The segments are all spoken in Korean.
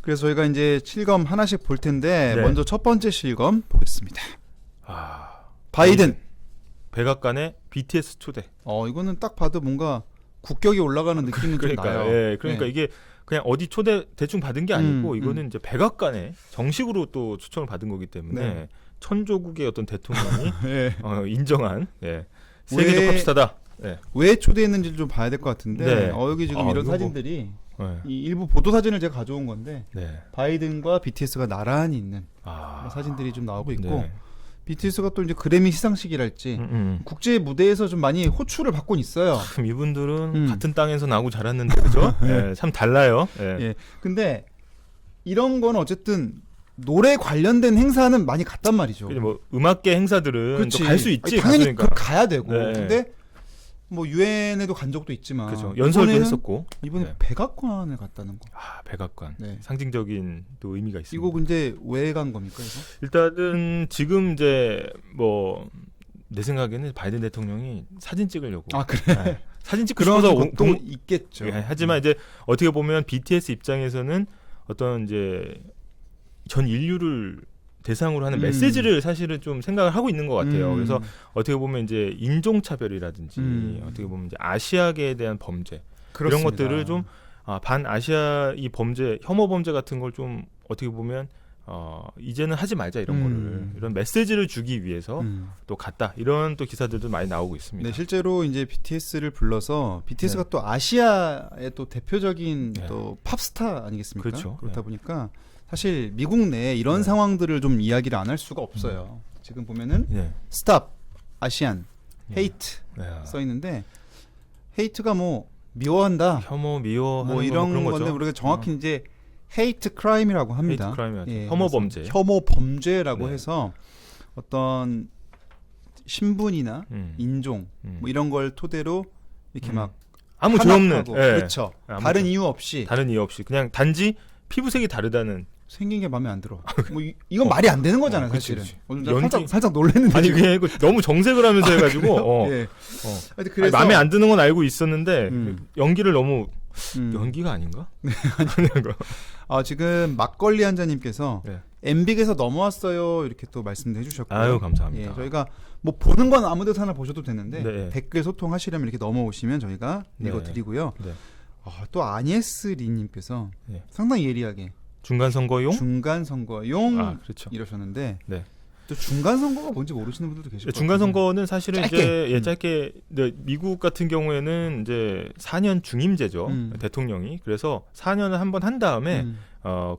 그래서 저희가 이제 실검 하나씩 볼 텐데 네. 먼저 첫 번째 실검 보겠습니다. 바이든. 백악관의 BTS 초대. 이거는 딱 봐도 뭔가 국격이 올라가는 느낌은 좀 나요. 예, 그러니까 네. 이게 그냥 어디 초대 대충 받은 게 아니고 이거는 음. 이제 백악관에 정식으로 또 초청을 받은 거기 때문에 네. 천조국의 어떤 대통령이 네. 인정한 세계적 왜- 팝스타다. 네. 왜 초대했는지를 좀 봐야 될 것 같은데 네. 여기 지금 이거 이런 뭐- 사진들이 네. 이 일부 보도 사진을 제가 가져온 건데 네. 바이든과 BTS가 나란히 있는 사진들이 좀 나오고 있고 네. BTS가 또 이제 그래미 시상식이랄지 국제 무대에서 좀 많이 호출을 받곤 있어요. 참 이분들은 음. 같은 땅에서 나고 자랐는데 그죠? 네, 참 달라요. 네. 예. 근데 이런 건 어쨌든 노래 관련된 행사는 많이 갔단 말이죠. 근데 뭐 음악계 행사들은 그렇지. 갈 수 있지. 당연히 가수니까. 가야 되고. 네. 근데 뭐 유엔에도 간 적도 있지만 그죠. 연설도 이번에는- 했었고. 이번에 네. 백악관을 갔다는 거. 백악관. 네. 상징적인 또 의미가 있습니다. 이거 근데 왜 간 겁니까 이거? 일단은 지금 이제 뭐 내 생각에는 바이든 대통령이 사진 찍으려고. 그래. 네. 사진 찍고 그런 싶어서 것도 있겠죠. 하지만 이제 어떻게 보면 BTS 입장에서는 어떤 이제 전 인류를 대상으로 하는 메시지를 사실은 좀 생각을 하고 있는 것 같아요. 그래서 어떻게 보면 이제 인종차별이라든지 어떻게 보면 이제 아시아계에 대한 범죄 그렇습니다. 이런 것들을 좀 반아시아 이 범죄, 혐오 범죄 같은 걸 좀 어떻게 보면 이제는 하지 말자 이런 거를 이런 메시지를 주기 위해서 또 갔다 이런 또 기사들도 많이 나오고 있습니다. 네, 실제로 이제 BTS를 불러서 BTS가 또 아시아의 또 대표적인 또 팝스타 아니겠습니까? 그렇죠. 그렇다 보니까 사실 미국 내에 이런 상황들을 좀 이야기를 안 할 수가 없어요. 지금 보면은 스탑 아시안 헤이트 써 있는데 헤이트가 뭐 미워한다, 혐오, 미워하는 뭐 이런 그런 건데 거죠. 우리가 정확히 이제 헤이트 크라임이라고 합니다. 헤이트 크라임이죠. 예, 혐오 범죄. 혐오 범죄라고 네. 해서 어떤 신분이나 인종 뭐 이런 걸 토대로 이렇게 막 아무 죄 없는 그렇죠. 다른 이유 없이 그냥 단지 피부색이 다르다는 생긴 게 마음에 안 들어. 뭐 이건 말이 안 되는 거잖아요, 사실은. 연기- 살짝 놀랐는데. 아니 그냥 이거 너무 정색을 하면서 해가지고 예. 아니, 그래서 마음에 안 드는 건 알고 있었는데 연기를 너무 음. 연기가 아닌가? 지금 막걸리 한자님께서 네. 엠빅에서 넘어왔어요 이렇게 또 말씀도 해주셨고요. 아유 감사합니다. 예, 저희가 뭐 보는 건 아무데서 하나 보셔도 되는데 네. 댓글 소통하시려면 이렇게 넘어오시면 저희가 네. 읽어드리고요. 네. 또 아니에스 리님께서 네. 상당히 예리하게 중간 선거용? 중간 선거용 그렇죠. 이러셨는데 네. 또 중간 선거가 뭔지 모르시는 분들도 계실 거예요. 중간 선거는 사실은 짧게. 이제 짧게 미국 같은 경우에는 이제 4년 중임제죠. 대통령이. 그래서 4년을 한번 한 다음에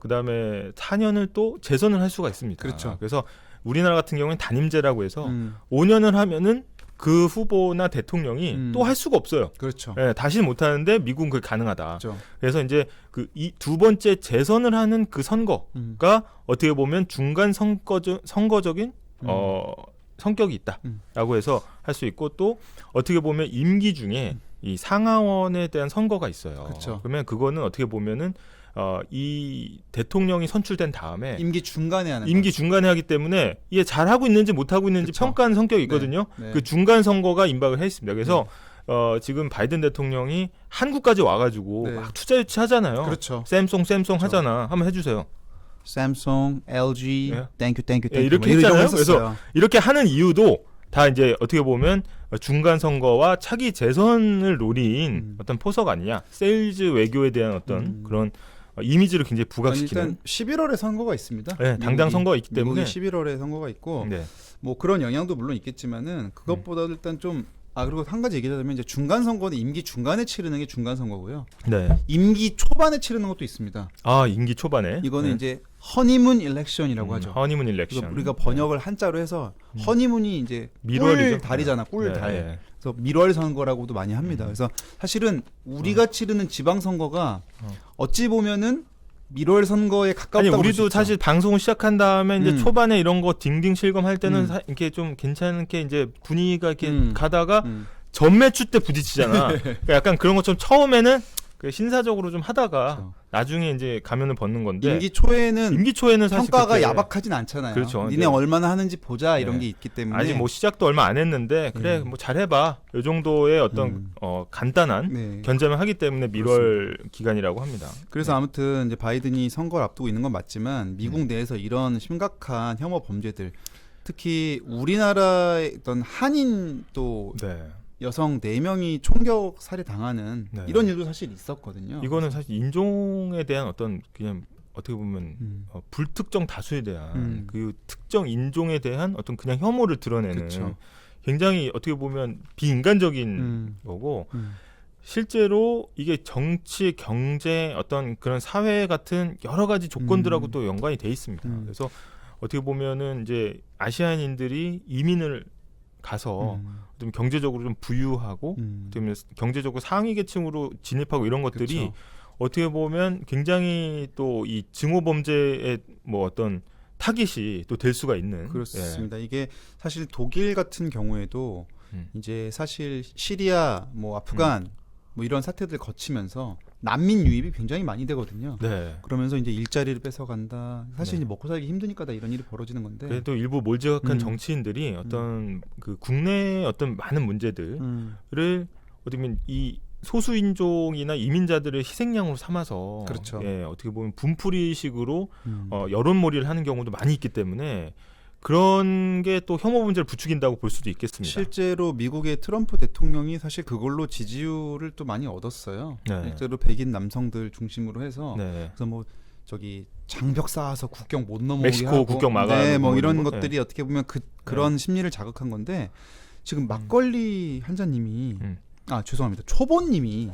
그다음에 4년을 또 재선을 할 수가 있습니다. 그렇죠. 그래서 우리나라 같은 경우는 단임제라고 해서 5년을 하면은 그 후보나 대통령이 또 할 수가 없어요. 그렇죠. 네, 다시는 못 하는데 미국은 그게 가능하다. 그렇죠. 그래서 이제 그 이 두 번째 재선을 하는 그 선거가 어떻게 보면 중간 선거적인 성격이 있다라고 해서 할 수 있고 또 어떻게 보면 임기 중에 이 상하원에 대한 선거가 있어요. 그렇죠. 그러면 그거는 어떻게 보면은 이 대통령이 선출된 다음에 임기 중간에 하는 임기 중간에 하기 때문에 이게 잘하고 있는지 못하고 있는지 그쵸. 평가하는 성격이 있거든요. 네. 그 중간 선거가 임박을 했습니다. 그래서 지금 바이든 대통령이 한국까지 와가지고 막 투자 유치하잖아요. 그렇죠. 샘송 하잖아. 한번 해주세요. 삼성, LG, 땡큐 이렇게 했잖아요. 그래서 이렇게 하는 이유도 다 이제 어떻게 보면 중간 선거와 차기 재선을 노린 어떤 포석 아니냐. 세일즈 외교에 대한 어떤 그런 이미지를 굉장히 부각시키는. 일단 11월에 선거가 있습니다. 네, 당장 선거가 있기 때문에. 미국이 11월에 선거가 있고 네. 뭐 그런 영향도 물론 있겠지만은 그것보다 일단 좀 그리고 한 가지 얘기하자면 이제 중간 선거는 임기 중간에 치르는 게 중간 선거고요. 네. 임기 초반에 치르는 것도 있습니다. 임기 초반에. 이거는 이제 허니문 일렉션이라고 하죠. 허니문 일렉션. 우리가 번역을 한자로 해서 허니문이 이제 밀월이죠. 꿀달이잖아. 꿀달. 네. 그래서 밀월 선거라고도 많이 합니다. 그래서 사실은 우리가 치르는 지방 선거가 어찌 보면은 밀월 선거에 가깝다고 아니 볼 수 우리도 있죠. 사실 방송을 시작한 다음에 이제 초반에 이런 거 딩딩 실검할 때는 이렇게 좀 괜찮게 이제 분위기가 이렇게 가다가 전매추 때 부딪히잖아. 그러니까 약간 그런 것처럼 처음에는 그 신사적으로 좀 하다가 그렇죠. 나중에 이제 가면을 벗는 건데 임기 초에는 사실 평가가 그렇게 야박하진 않잖아요. 그렇죠. 니네 얼마나 하는지 보자 이런 게 있기 때문에 아직 뭐 시작도 얼마 안 했는데 그래 뭐 잘해봐 이 정도의 어떤 간단한 견제만 하기 때문에 밀월 기간이라고 합니다. 그래서 아무튼 이제 바이든이 선거를 앞두고 있는 건 맞지만 미국 내에서 이런 심각한 혐오 범죄들 특히 우리나라의 어떤 한인 또 여성 4명이 총격 살해 당하는 이런 일도 사실 있었거든요. 이거는 사실 인종에 대한 어떤 그냥 어떻게 보면 불특정 다수에 대한 그 특정 인종에 대한 어떤 그냥 혐오를 드러내는 그쵸. 굉장히 어떻게 보면 비인간적인 거고 실제로 이게 정치, 경제, 어떤 그런 사회 같은 여러 가지 조건들하고 또 연관이 돼 있습니다. 그래서 어떻게 보면은 이제 아시아인들이 이민을 가서 좀 경제적으로 좀 부유하고 좀 경제적으로 상위 계층으로 진입하고 이런 것들이 그쵸. 어떻게 보면 굉장히 또 이 증오 범죄의 뭐 어떤 타깃이 또 될 수가 있는 그렇습니다. 이게 사실 독일 같은 경우에도 이제 사실 시리아, 뭐 아프간 뭐 이런 사태들 거치면서 난민 유입이 굉장히 많이 되거든요. 그러면서 이제 일자리를 뺏어간다. 사실 이제 먹고 살기 힘드니까 다 이런 일이 벌어지는 건데. 그래도 일부 몰지각한 정치인들이 어떤 그 국내의 어떤 많은 문제들을 어떻게 보면 이 소수 인종이나 이민자들을 희생양으로 삼아서 그렇죠. 어떻게 보면 분풀이식으로 여론몰이를 하는 경우도 많이 있기 때문에 그런 게 또 혐오 문제를 부추긴다고 볼 수도 있겠습니다. 실제로 미국의 트럼프 대통령이 사실 그걸로 지지율을 또 많이 얻었어요. 실제로 백인 남성들 중심으로 해서 그래서 뭐 저기 장벽 쌓아서 국경 못 넘어오게 멕시코 하고 국경 막아야 뭐 이런 것들이 어떻게 보면 그런 심리를 자극한 건데 지금 막걸리 한자님이 죄송합니다. 초보님이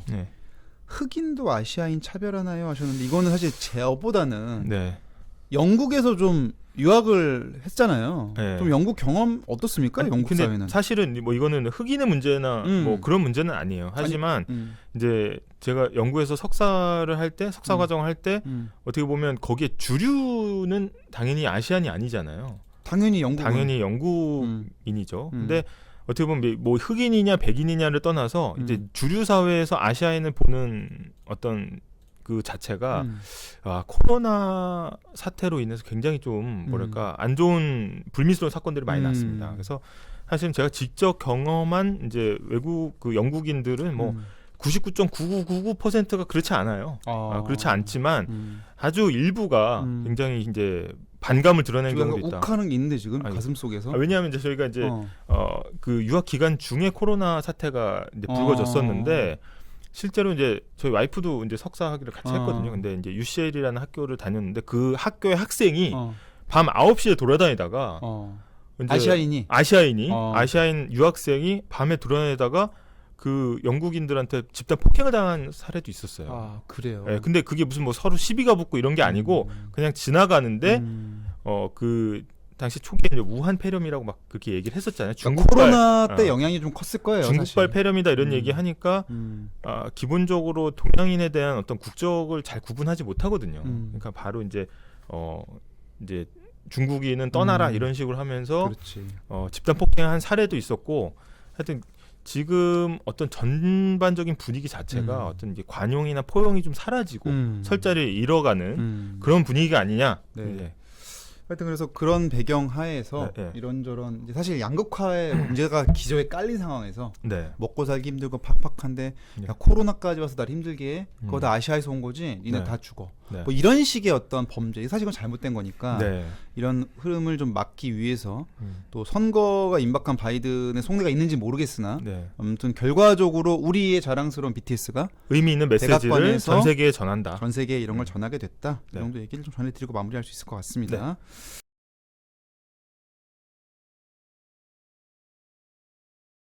흑인도 아시아인 차별하나요 하셨는데 이거는 사실 제어보다는 영국에서 좀 유학을 했잖아요. 좀 영국 경험 어떻습니까? 영국 근데 사회는. 사실은 뭐 이거는 흑인의 문제나 뭐 그런 문제는 아니에요. 하지만 이제 제가 영국에서 석사를 할 때 석사 과정을 할 때 어떻게 보면 거기에 주류는 당연히 아시안이 아니잖아요. 당연히 영국인이죠. 근데 어떻게 보면 뭐 흑인이냐 백인이냐를 떠나서 이제 주류 사회에서 아시아인을 보는 어떤 그 자체가 코로나 사태로 인해서 굉장히 좀 뭐랄까 안 좋은 불미스러운 사건들이 많이 났습니다. 그래서 사실 제가 직접 경험한 이제 외국 그 영국인들은 뭐 99.9999%가 그렇지 않아요. 그렇지 않지만 아주 일부가 굉장히 이제 반감을 드러낸 경우도 있다. 욱하는 게 있는데 지금 가슴 속에서. 왜냐하면 이제 저희가 이제 그 유학 기간 중에 코로나 사태가 이제 불거졌었는데. 실제로 이제 저희 와이프도 이제 석사 학위를 같이 했거든요. 근데 이제 UCL이라는 학교를 다녔는데 그 학교의 학생이 밤 9시에 돌아다니다가 이제 아시아인 유학생이 밤에 돌아다니다가 그 영국인들한테 집단 폭행을 당한 사례도 있었어요. 그래요. 근데 그게 무슨 뭐 서로 시비가 붙고 이런 게 아니고 그냥 지나가는데 그 당시 초기에 이제 우한 폐렴이라고 막 그렇게 얘기를 했었잖아요. 코로나 때 영향이 좀 컸을 거예요. 중국발 사실. 폐렴이다 이런 얘기 하니까 기본적으로 동양인에 대한 어떤 국적을 잘 구분하지 못하거든요. 그러니까 바로 이제 이제 중국인은 떠나라 이런 식으로 하면서 집단 폭행한 사례도 있었고 하여튼 지금 어떤 전반적인 분위기 자체가 어떤 이제 관용이나 포용이 좀 사라지고 설자를 잃어가는 그런 분위기가 아니냐. 하여튼 그래서 그런 배경 하에서 이런저런 이제 사실 양극화의 문제가 기저에 깔린 상황에서 먹고 살기 힘들고 팍팍한데 야, 코로나까지 와서 날 힘들게 해? 그거 다 아시아에서 온 거지? 니네 다 죽어. 뭐 이런 식의 어떤 범죄 사실 그건 잘못된 거니까 이런 흐름을 좀 막기 위해서 또 선거가 임박한 바이든의 속내가 있는지 모르겠으나 아무튼 결과적으로 우리의 자랑스러운 BTS가 의미 있는 메시지를 전 세계에 전한다. 전 세계에 이런 걸 전하게 됐다. 이 정도 얘기를 좀 전해드리고 마무리할 수 있을 것 같습니다.